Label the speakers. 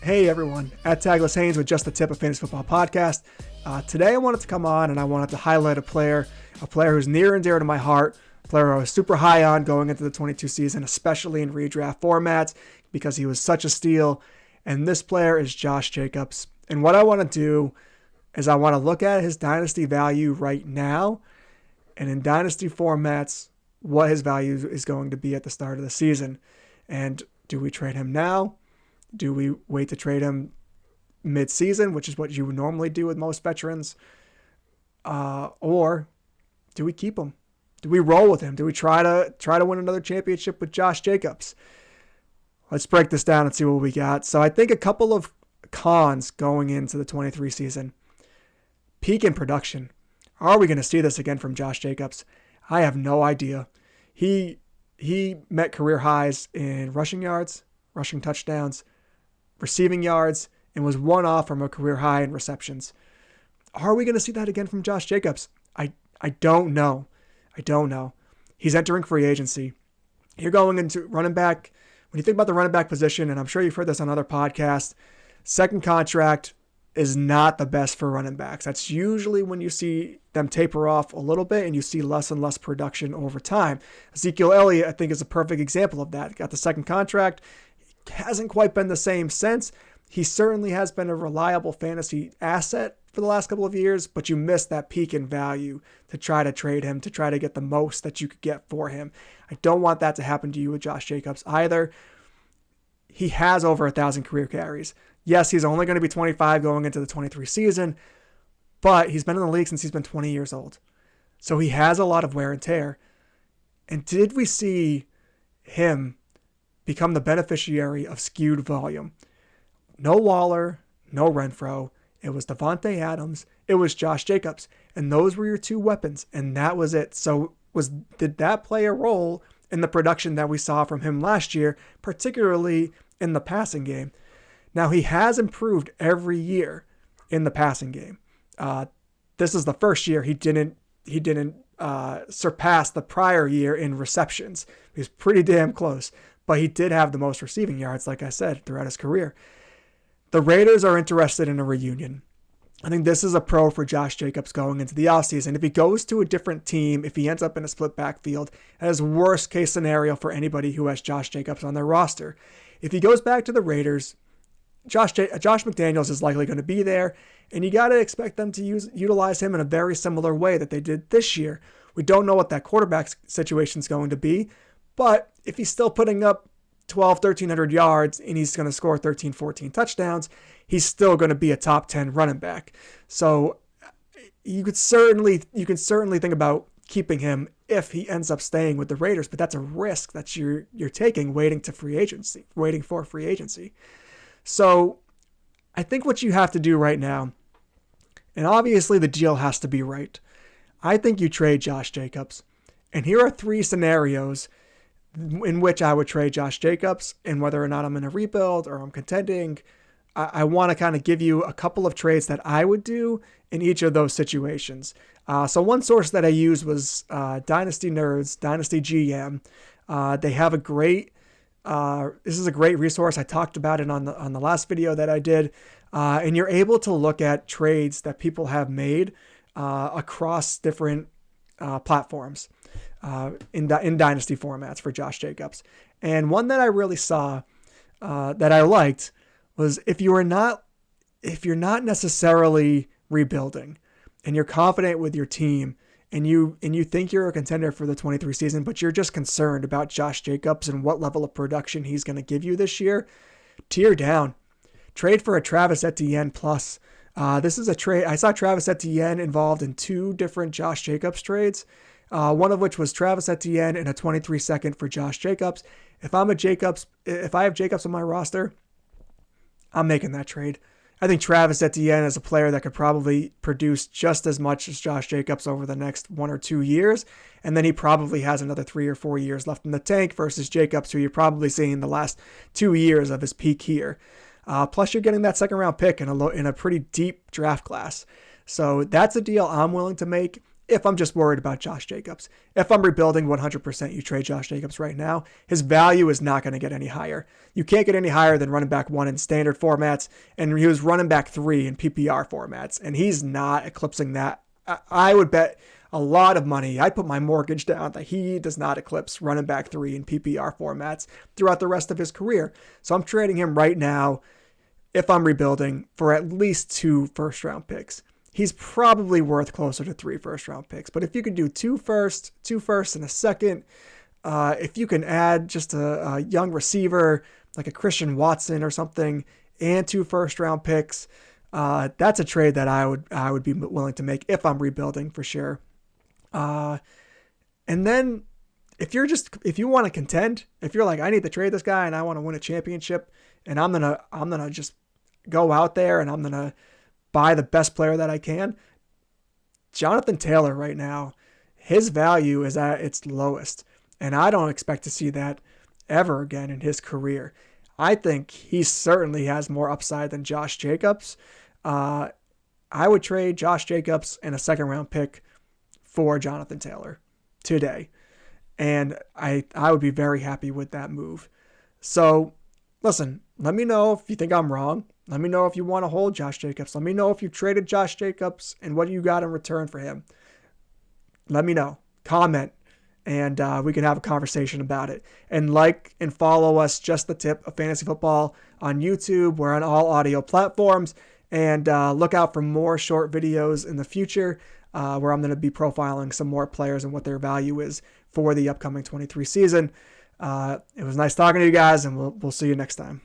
Speaker 1: Hey everyone, at Tagless Haynes with Just the Tip of Fantasy Football Podcast. Today I wanted to come on and I wanted to highlight a player who's near and dear to my heart, a player I was super high on going into the 22 season, especially in redraft formats because he was such a steal. And this player is Josh Jacobs. And what I want to do is I want to look at his dynasty value right now and in dynasty formats, what his value is going to be at the start of the season. And do we trade him now? Do we wait to trade him mid-season, which is what you would normally do with most veterans? Or do we keep him? Do we roll with him? Do we try to win another championship with Josh Jacobs? Let's break this down and see what we got. So I think a couple of cons going into the 23 season. Peak in production. Are we going to see this again from Josh Jacobs? I have no idea. He met career highs in rushing yards, rushing touchdowns, receiving yards, and was one off from a career high in receptions. Are we going to see that again from Josh Jacobs? I don't know. He's entering free agency. You're going into running back. When you think about the running back position, and I'm sure you've heard this on other podcasts, second contract is not the best for running backs. That's usually when you see them taper off a little bit and you see less and less production over time. Ezekiel Elliott, I think, is a perfect example of that. Got the second contract. Hasn't quite been the same since. He certainly has been a reliable fantasy asset for the last couple of years, but you missed that peak in value to try to trade him, to try to get the most that you could get for him. I don't want that to happen to you with Josh Jacobs either. He has over 1,000 career carries. Yes, he's only going to be 25 going into the 23 season, but he's been in the league since he's been 20 years old. So he has a lot of wear and tear. And did we see him become the beneficiary of skewed volume? No Waller, no Renfro. It was Devontae Adams. It was Josh Jacobs. And those were your two weapons. And that was it. So did that play a role in the production that we saw from him last year, particularly in the passing game? Now, he has improved every year in the passing game. This is the first year he didn't surpass the prior year in receptions. He was pretty damn close. But he did have the most receiving yards, like I said, throughout his career. The Raiders are interested in a reunion. I think this is a pro for Josh Jacobs going into the offseason. If he goes to a different team, if he ends up in a split backfield, that is worst case scenario for anybody who has Josh Jacobs on their roster. If he goes back to the Raiders, Josh McDaniels is likely going to be there, and you got to expect them to utilize him in a very similar way that they did this year. We don't know what that quarterback situation is going to be, but if he's still putting up 1,300 yards and he's going to score 13, 14 touchdowns, he's still going to be a top 10 running back. So you can certainly think about keeping him if he ends up staying with the Raiders, but that's a risk that you're taking waiting for free agency. So I think what you have to do right now, and obviously the deal has to be right, I think you trade Josh Jacobs. And here are three scenarios in which I would trade Josh Jacobs, and whether or not I'm in a rebuild or I'm contending, I want to kind of give you a couple of trades that I would do in each of those situations. So one source that I used was Dynasty Nerds, Dynasty GM. They have a great, this is a great resource. I talked about it on the last video that I did. And you're able to look at trades that people have made across different platforms. In dynasty formats for Josh Jacobs. And one that I really saw that I liked was if you're not necessarily rebuilding and you're confident with your team and you think you're a contender for the 23 season, but you're just concerned about Josh Jacobs and what level of production he's going to give you this year, tear down. Trade for a Travis Etienne plus. This is a trade. I saw Travis Etienne involved in two different Josh Jacobs trades. One of which was Travis Etienne and a 23-second for Josh Jacobs. If I have Jacobs on my roster, I'm making that trade. I think Travis Etienne is a player that could probably produce just as much as Josh Jacobs over the next 1 or 2 years. And then he probably has another 3 or 4 years left in the tank versus Jacobs, who you're probably seeing the last 2 years of his peak here. Plus, you're getting that second round pick in a pretty deep draft class. So that's a deal I'm willing to make. if I'm just worried about Josh Jacobs. If I'm rebuilding 100%, you trade Josh Jacobs right now. His value is not going to get any higher. You can't get any higher than running back 1 in standard formats, and he was running back 3 in PPR formats, and he's not eclipsing that. I would bet a lot of money. I put my mortgage down that he does not eclipse running back 3 in PPR formats throughout the rest of his career. So I'm trading him right now, if I'm rebuilding, for at least 2 first-round picks. He's probably worth closer to 3 first-round picks. But if you could do 2 firsts and a second, if you can add just a young receiver like a Christian Watson or something and 2 first-round picks, that's a trade that I would be willing to make if I'm rebuilding for sure. And then if you want to contend, if you're like, I need to trade this guy and I want to win a championship, and I'm gonna just go out there and I'm gonna buy the best player that I can, Jonathan Taylor right now, his value is at its lowest, and I don't expect to see that ever again in his career. I think he certainly has more upside than Josh Jacobs. I would trade Josh Jacobs and a second-round pick for Jonathan Taylor today, and I would be very happy with that move. So, listen, let me know if you think I'm wrong. Let me know if you want to hold Josh Jacobs. Let me know if you traded Josh Jacobs and what you got in return for him. Let me know. Comment, and we can have a conversation about it. And like and follow us, Just the Tip of Fantasy Football, on YouTube. We're on all audio platforms. And look out for more short videos in the future where I'm going to be profiling some more players and what their value is for the upcoming 23 season. It was nice talking to you guys, and we'll see you next time.